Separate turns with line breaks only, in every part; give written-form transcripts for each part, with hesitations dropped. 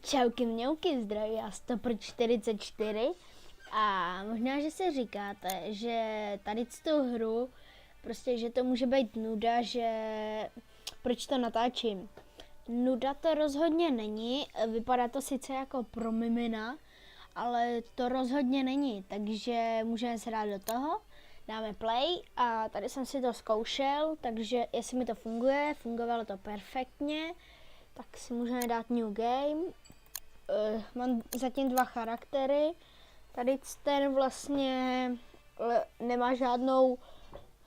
Čauky mňauky, zdraví a 100/44 a možná, že si říkáte, že tady tu hru, prostě, že to může být nuda, že proč to natáčím. Nuda to rozhodně není, vypadá to sice jako pro mimina, ale to rozhodně není, takže můžeme se dát do toho, dáme play a tady jsem si to zkoušel, takže jestli mi to funguje, fungovalo to perfektně, tak si můžeme dát new game. Mám zatím 2 charaktery, tady ten vlastně nemá žádnou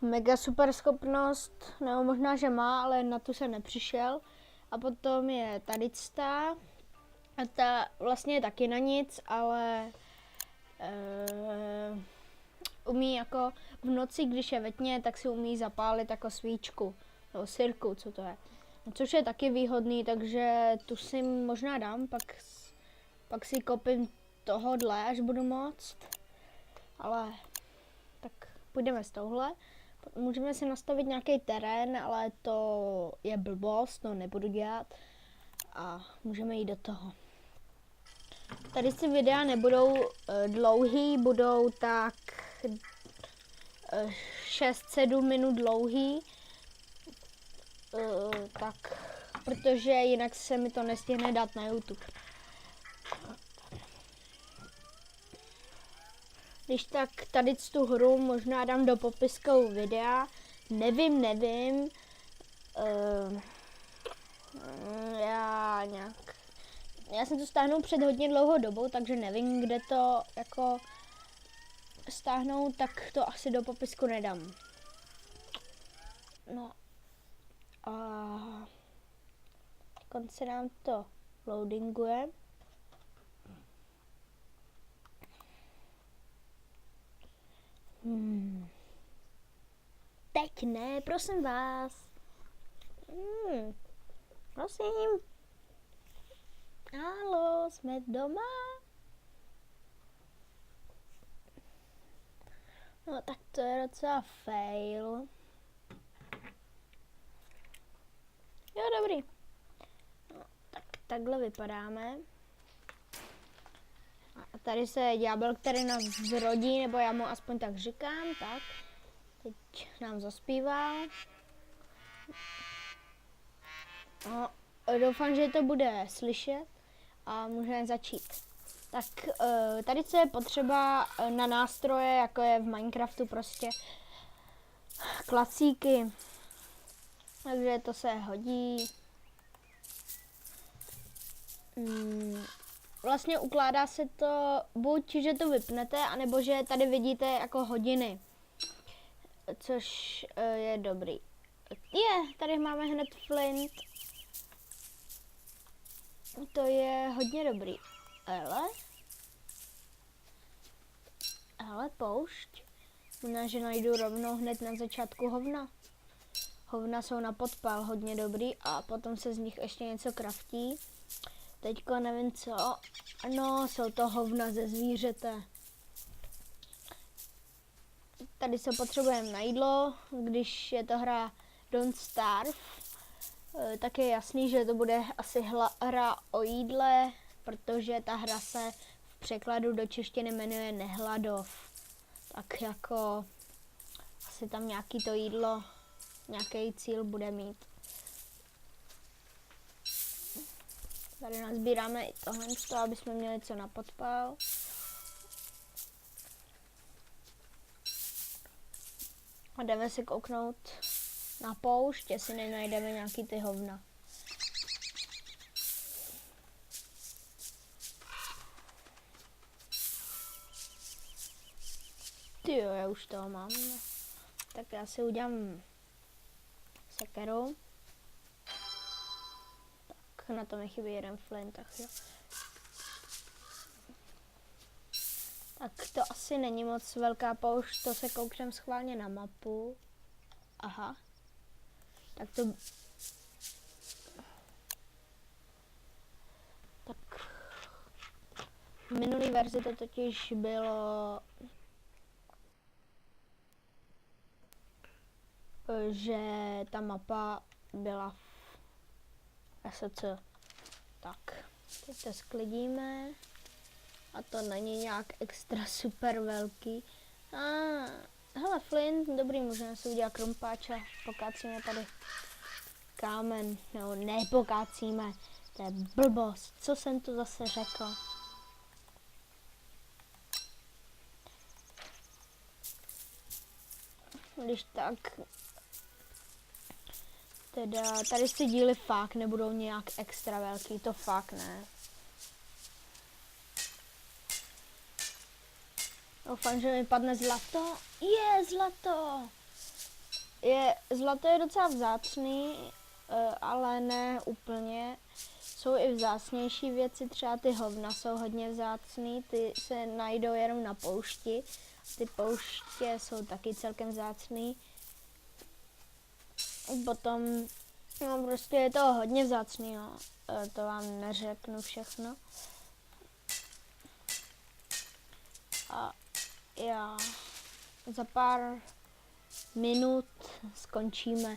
mega super schopnost, nebo možná, že má, ale na tu jsem nepřišel. A potom je tady a ta vlastně je taky na nic, ale umí jako v noci, když je ve tmě, tak si umí zapálit jako svíčku, nebo sirku, co to je. Což je taky výhodný, takže tu si možná dám, pak si kopím tohodle, až budu moct. Ale tak půjdeme s touhle. Můžeme si nastavit nějaký terén, ale to je blbost, to nebudu dělat. A můžeme jít do toho. Tady si videa nebudou dlouhý, budou tak 6-7 minut dlouhý. Tak, protože jinak se mi to nestihne dát na YouTube. Když tak tady tu hru možná dám do popisku videa, nevím, já jsem to stáhnul před hodně dlouhou dobou, takže nevím, kde to jako stáhnout, tak to asi do popisku nedám. No a konce nám to loadinguje. Teď ne, prosím vás. Prosím. Haló, jsme doma? No tak to je docela fail. Jo, dobrý. No, tak takhle vypadáme. A tady se ďábel, který nás zrodí, nebo já mu aspoň tak říkám, tak. Teď nám zaspíval. No, doufám, že to bude slyšet a můžeme začít. Tak tady co je potřeba na nástroje, jako je v Minecraftu prostě klacíky. Takže to se hodí. Vlastně ukládá se to buď, že to vypnete, anebo že tady vidíte jako hodiny. Což je dobrý. Tady máme hned flint. To je hodně dobrý. Ale poušť. Možná, že najdu rovnou hned na začátku hovna. Hovna jsou na podpal hodně dobrý a potom se z nich ještě něco kraftí. Teďko nevím co. No, jsou to hovna ze zvířete. Tady se potřebujeme na jídlo, když je to hra Don't Starve, tak je jasný, že to bude asi hra o jídle, protože ta hra se v překladu do češtiny jmenuje Nehladov. Tak jako asi tam nějaký to jídlo, nějaký cíl bude mít. Tady nazbíráme i tohle, aby jsme měli co na podpal. A jdeme si kouknout na poušť, jestli nenajdeme nějaký ty hovna. Tyjo, já už toho mám. Tak já si udělám sekeru. Tak na to mi chybí jeden flint, tak jo. Tak to asi není moc velká poušť, to se kouknem schválně na mapu. Aha. Tak to... Tak... V minulý verzi to totiž bylo... že ta mapa byla v SC. Tak, Teď to sklidíme. A to není nějak extra super velký. Hele, Flint, dobrý, můžeme si udělat krumpáč a pokácíme tady kámen. No, nepokácíme. To je blbost. Co jsem tu zase řekl? Když tak... Teda, tady si díly fakt nebudou nějak extra velký, to fakt ne. Doufám, že mi padne zlato. Zlato! Zlato je docela vzácný, ale ne úplně. Jsou i vzácnější věci, třeba ty hovna jsou hodně vzácný, ty se najdou jenom na poušti. Ty pouště jsou taky celkem vzácný. Potom, no prostě je to hodně vzácný, no. To vám neřeknu všechno. A já za pár minut skončíme.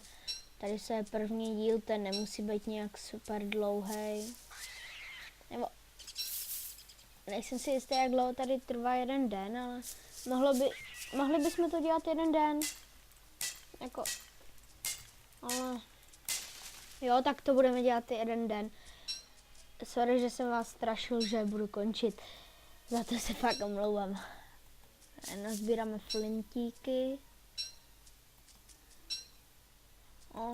Tady se je první díl, ten nemusí být nějak super dlouhý. Nebo nejsem si jistý, jak dlouho tady trvá jeden den, ale mohli bychom to dělat jeden den. Jako, ale jo, tak to budeme dělat jeden den. Sorry, že jsem vás strašil, že budu končit. Za to se fakt omlouvám. Nazbíráme flintíky.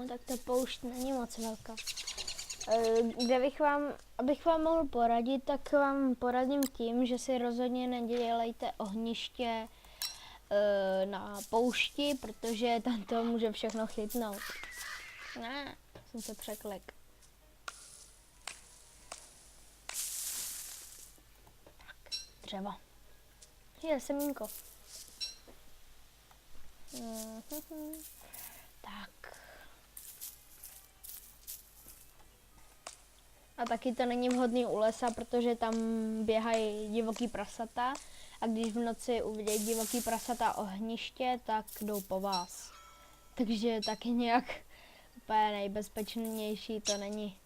Tak ta poušť není moc velká. Abych vám mohl poradit, tak vám poradím tím, že si rozhodně nedělejte ohniště na poušti, protože tam to může všechno chytnout. Ne, jsem se překlek. Tak, dřevo. Je semínko. Tak. A taky to není vhodný u lesa, protože tam běhají divoký prasata a když v noci uvidějí divoký prasata ohniště, tak jdou po vás. Takže taky nějak úplně nejbezpečnější to není.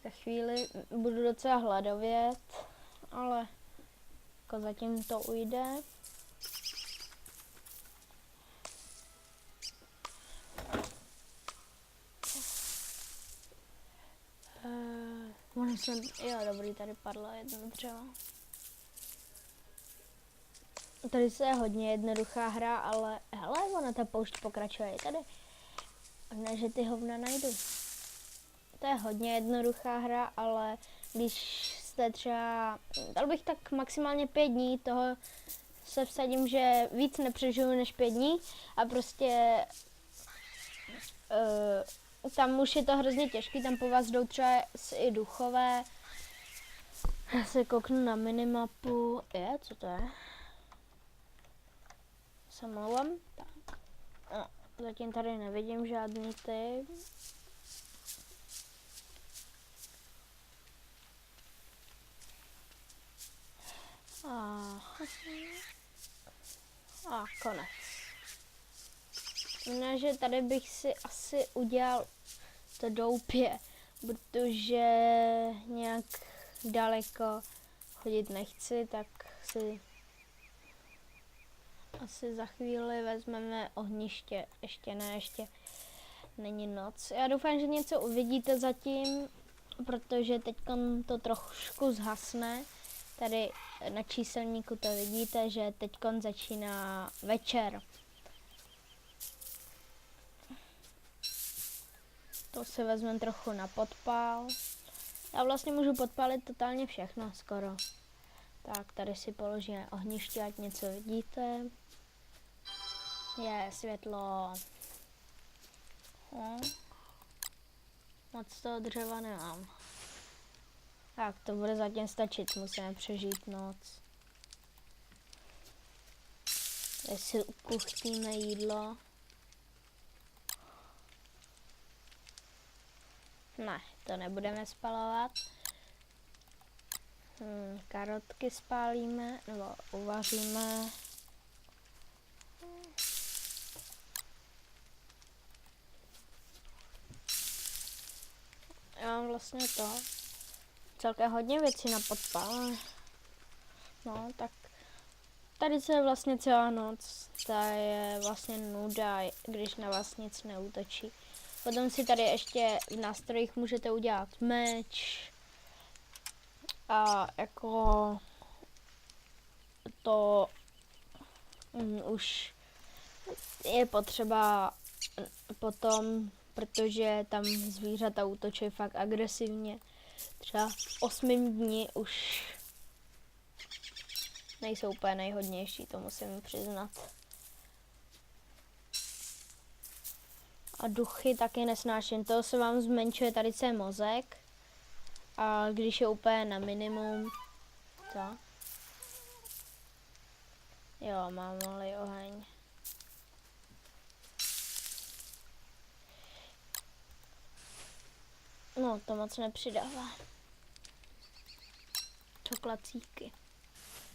Za chvíli budu docela hladovět, ale jako zatím to ujde. Jo, dobrý, tady padlo jedno dřevo. Tady se je hodně jednoduchá hra, ale hele, ona ta poušť pokračuje i tady. Ne, že ty hovna najdu. To je hodně jednoduchá hra, ale když jste třeba, dal bych tak maximálně 5 dní, toho se vsadím, že víc nepřežiju než 5 dní a prostě tam už je to hrozně těžký, tam po vás jdou třeba i duchové. Já se kouknu na minimapu. Co to je? Se mluvám? Tak. No, zatím tady nevidím žádný ty. A konec. Znamená, že tady bych si asi udělal to doupě, protože nějak daleko chodit nechci, tak si asi za chvíli vezmeme ohniště. Ještě není noc. Já doufám, že něco uvidíte zatím, protože teď to trošku zhasne. Tady na číselníku to vidíte, že teď začíná večer. To si vezmeme trochu na podpál. Já vlastně můžu podpálit totálně všechno skoro. Tak, tady si položíme ohniště, ať něco vidíte. Je světlo. Moc toho dřeva nemám. Tak, to bude zatím stačit, musíme přežít noc. Tady si ukuchtíme jídlo. Ne, to nebudeme spalovat. Karotky spálíme, nebo uvaříme. Já mám vlastně to. celkem hodně věcí na podpal. No, tak tady se vlastně celá noc, ta je vlastně nuda, když na vás nic neútočí. Potom si tady ještě v nástrojích můžete udělat meč a jako to už je potřeba potom, protože tam zvířata útočí fakt agresivně. Třeba v 8. dni už nejsou úplně nejhodnější, to musím přiznat. A duchy taky nesnáším, toho se vám zmenšuje tady se mozek. A když je úplně na minimum, co? Jo, mám malý oheň. No, to moc nepřidává. Čokolacíky.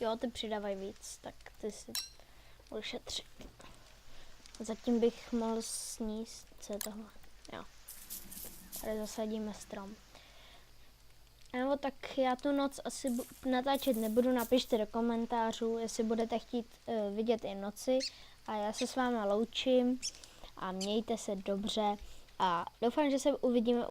Jo, ty přidávají víc, tak ty si ušetřit. Zatím bych mohl sníst, co je tohle. Jo. Tady zasadíme strom. Nebo tak já tu noc asi natáčet nebudu, napište do komentářů, jestli budete chtít vidět i noci. A já se s vámi loučím a mějte se dobře a doufám, že se uvidíme